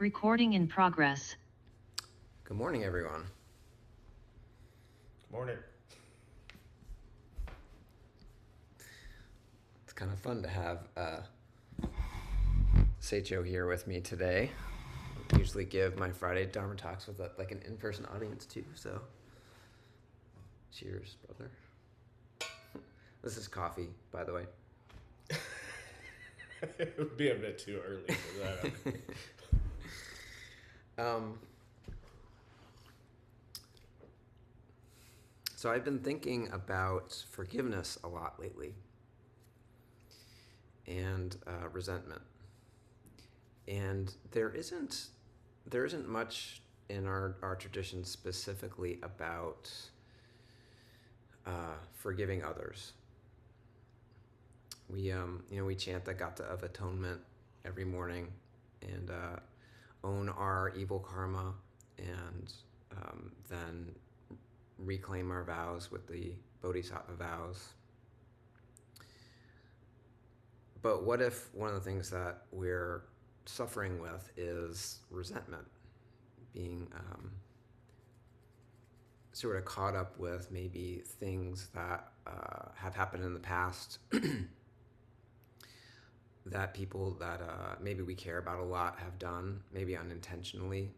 Recording in progress. Good morning, everyone. Good morning. It's kind of fun to have teisho here with me today. I usually give my Friday Dharma talks with an in-person audience too, so cheers, brother. This is coffee, by the way. It would be a bit too early for that. So I've been thinking about forgiveness a lot lately, and resentment. And there isn't much in our tradition specifically about forgiving others. We chant the Gata of Atonement every morning and own our evil karma, and then reclaim our vows with the Bodhisattva vows. But what if one of the things that we're suffering with is resentment, being sort of caught up with maybe things that have happened in the past that people that maybe we care about a lot have done, maybe unintentionally,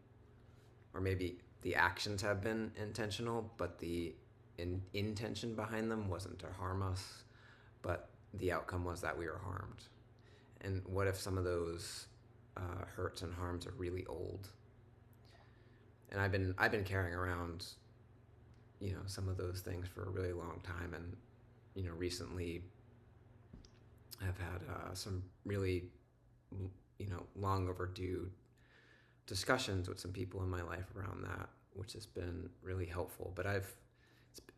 or maybe the actions have been intentional, but the intention behind them wasn't to harm us, but the outcome was that we were harmed. And what if some of those hurts and harms are really old? And I've been carrying around, some of those things for a really long time, and recently I've had some really, long overdue discussions with some people in my life around that, which has been really helpful. But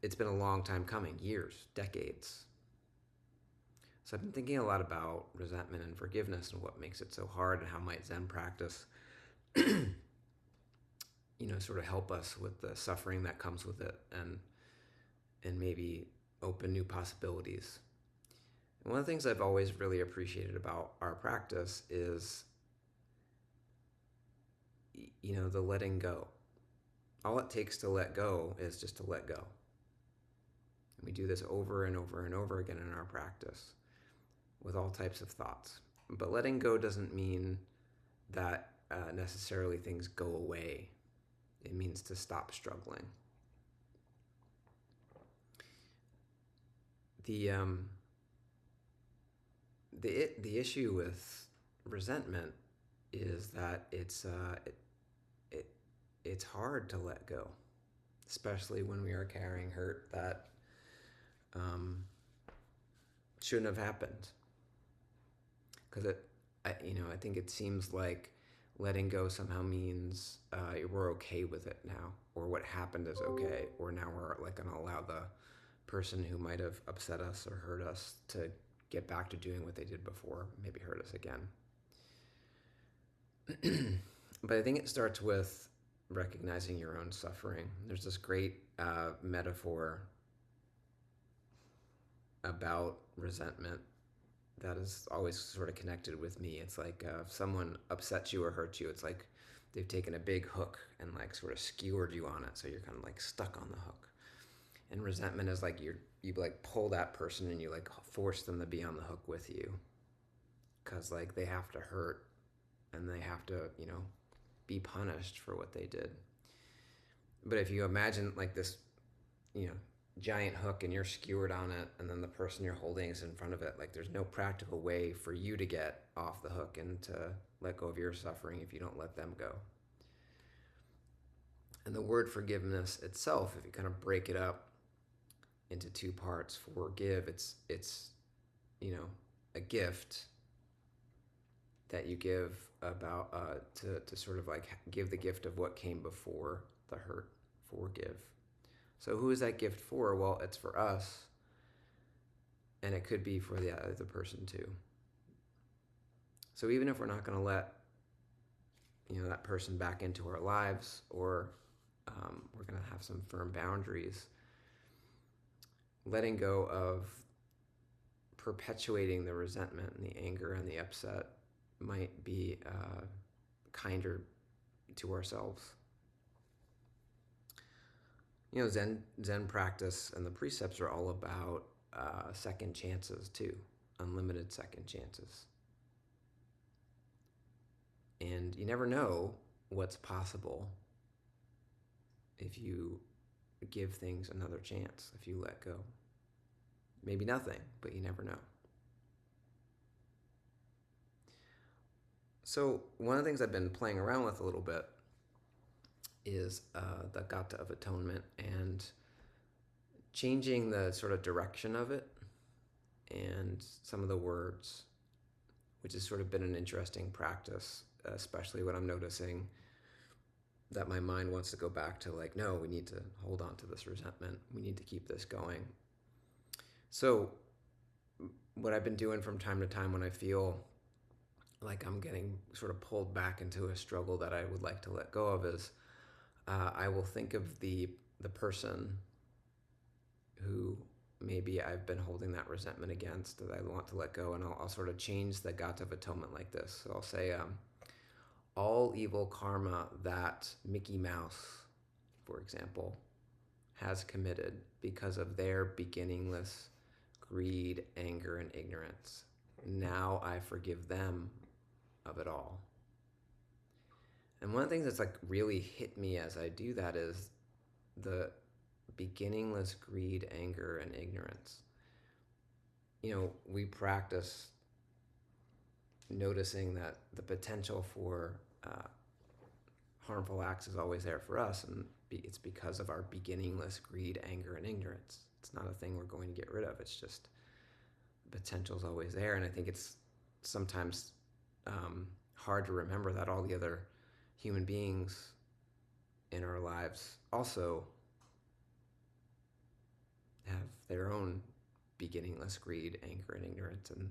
it's been a long time coming, years, decades. So I've been thinking a lot about resentment and forgiveness and what makes it so hard, and how might Zen practice, sort of help us with the suffering that comes with it, and maybe open new possibilities. And one of the things I've always really appreciated about our practice is, the letting go. All it takes to let go is just to let go. And we do this over and over and over again in our practice with all types of thoughts. But letting go doesn't mean that necessarily things go away. It means to stop struggling. The issue with resentment is that it's hard to let go, especially when we are carrying hurt that shouldn't have happened. Because I think it seems like letting go somehow means we're okay with it now, or what happened is okay, or now we're going to allow the person who might have upset us or hurt us to get back to doing what they did before, maybe hurt us again. But I think it starts with recognizing your own suffering. There's this great metaphor about resentment that is always sort of connected with me. It's like if someone upsets you or hurts you, it's like they've taken a big hook and sort of skewered you on it, so you're kind of stuck on the hook. And resentment is like you pull that person and you force them to be on the hook with you, because they have to hurt and they have to be punished for what they did. But if you imagine this giant hook and you're skewered on it, and then the person you're holding is in front of it, there's no practical way for you to get off the hook and to let go of your suffering if you don't let them go. And the word forgiveness itself, if you kind of break it up into two parts, forgive, it's a gift that you give about to sort of give the gift of what came before the hurt. Forgive. So who is that gift for? Well, it's for us, and it could be for the other person too. So even if we're not going to let that person back into our lives, or we're going to have some firm boundaries, letting go of perpetuating the resentment and the anger and the upset might be a kinder to ourselves. You know, Zen practice and the precepts are all about second chances too, unlimited second chances. And you never know what's possible if you give things another chance, if you let go. Maybe nothing, but you never know. So one of the things I've been playing around with a little bit is the gata of atonement and changing the sort of direction of it and some of the words, which has sort of been an interesting practice, especially when I'm noticing that my mind wants to go back to like, no, we need to hold on to this resentment. We need to keep this going. So what I've been doing from time to time when I feel like I'm getting sort of pulled back into a struggle that I would like to let go of is I will think of the person who maybe I've been holding that resentment against that I want to let go, and I'll sort of change the gata of atonement like this. So I'll say, all evil karma that Mickey Mouse, for example, has committed because of their beginningless greed, anger, and ignorance. Now I forgive them of it all. And one of the things that's like really hit me as I do that is the beginningless greed, anger, and ignorance. You know, we practice noticing that the potential for harmful acts is always there for us, and it's because of our beginningless greed, anger, and ignorance. It's not a thing we're going to get rid of. It's just the potential is always there, and I think it's sometimes hard to remember that all the other human beings in our lives also have their own beginningless greed, anger, and ignorance, and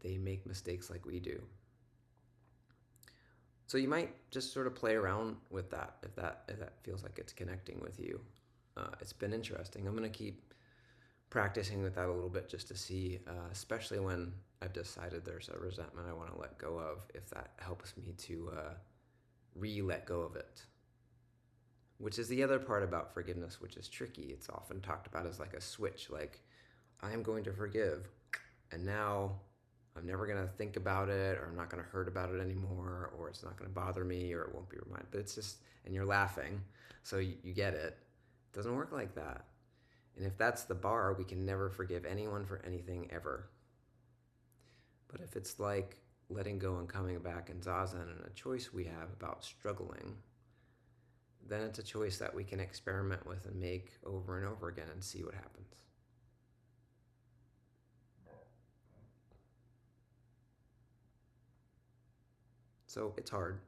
they make mistakes like we do. So you might just sort of play around with that if that feels like it's connecting with you. It's been interesting. I'm going to keep practicing with that a little bit just to see, especially when I've decided there's a resentment I want to let go of, if that helps me to re-let go of it. Which is the other part about forgiveness, which is tricky. It's often talked about as like a switch, like I'm going to forgive, and now I'm never going to think about it, or I'm not going to hurt about it anymore, or it's not going to bother me, or it won't be reminded. But it's just, and you're laughing, so you get it. It doesn't work like that. And if that's the bar, we can never forgive anyone for anything ever. But if it's like letting go and coming back in Zazen and a choice we have about struggling, then it's a choice that we can experiment with and make over and over again and see what happens. So it's hard.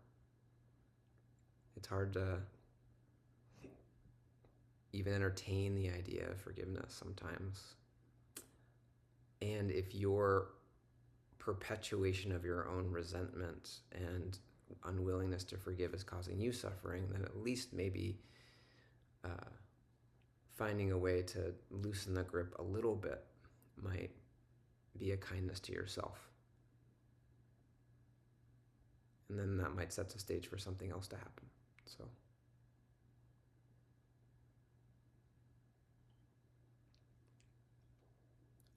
It's hard to even entertain the idea of forgiveness sometimes. And if your perpetuation of your own resentment and unwillingness to forgive is causing you suffering, then at least maybe finding a way to loosen the grip a little bit might be a kindness to yourself. And then that might set the stage for something else to happen. So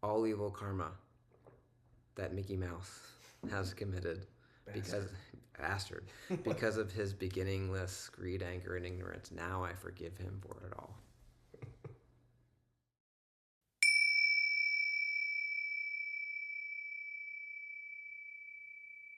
all evil karma that Mickey Mouse has committed because of his beginningless greed, anger, and ignorance, now I forgive him for it all.